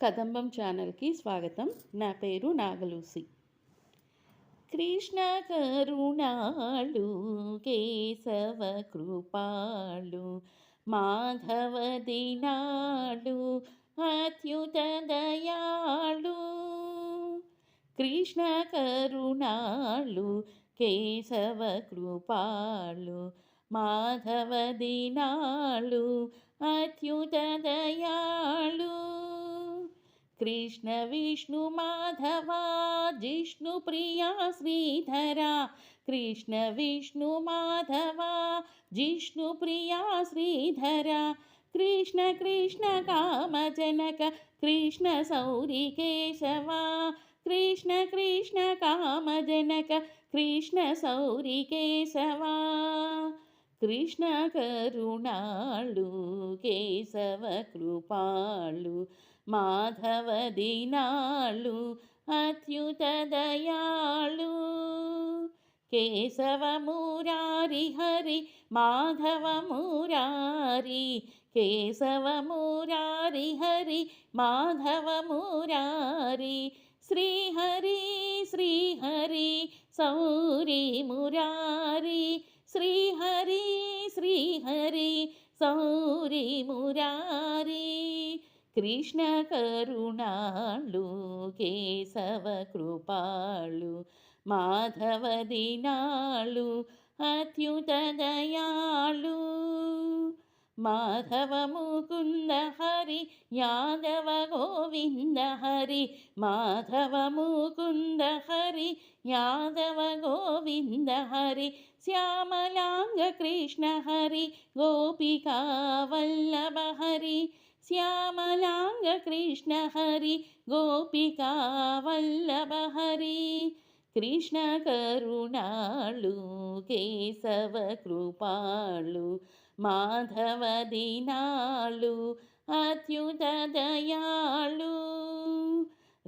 కదంబం ఛానల్కి స్వాగతం. నా పేరు నాగలూసి. కృష్ణ కరుణాళు కేశవ కృపాళు మాధవ దినాళు అత్యుత దయాళు. కృష్ణ కరుణాళు కేశవ కృపాళు మాధవ దినాళు అత్యుత దయాళు. కృష్ణ విష్ణు మాధవా జిష్ణు ప్రియా శ్రీధరా. కృష్ణ విష్ణు మాధవా జిష్ణు ప్రియా శ్రీధరా. కృష్ణ కృష్ణ కామజనక కృష్ణ సౌరి కేశవా. కృష్ణ కృష్ణ కామజనక కృష్ణ సౌరి కేశవా. కృష్ణ కరుణాళు కేశవ కృపాళు మాధవ దీనాళు అత్యుత దయాళు. కేశవ మురారి హరి మాధవ మురారి. కేశవ మురారి హరి మాధవ మురారి. శ్రీహరి శ్రీహరి సౌరి మురారి. శ్రీహరి శ్రీహరి సౌరి మురారి. కృష్ణ కరుణాళు కేశవ కృపాళు మాధవ దినాళు అత్యుత దయాళు. మాధవ ముకుంద హరి యాదవ గోవింద హరి. మాధవ ముకుంద హరి యాదవ గోవింద హరి. శ్యామలాంగ కృష్ణ హరి గోపికా వల్లభ హరి. శ్యామలాంగ కృష్ణ హరి గోపికా వల్లభ హరి. కృష్ణ కరుణాళు కేశవ కృపాళు మాధవ దీనాళు అత్యుత దయాళు.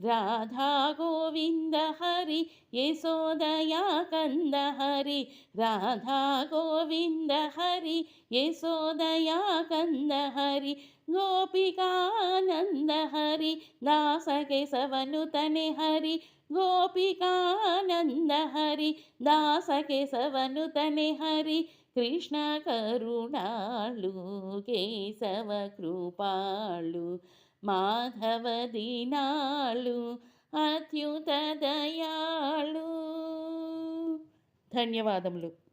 రాధా గోవింద హరి యశోదయా కంద హరి. రాధా గోవింద హరి యశోదయా కంద హరి. గోపికానంద హరి దాస కేశవనుతనే హరి. గోపికానంద హరి దాస కేశవనుతనే హరి. కృష్ణ కరుణాళు కేశవ కృపాళు మాధవ దీనాళు అత్యుత దయాళు. ధన్యవాదములు.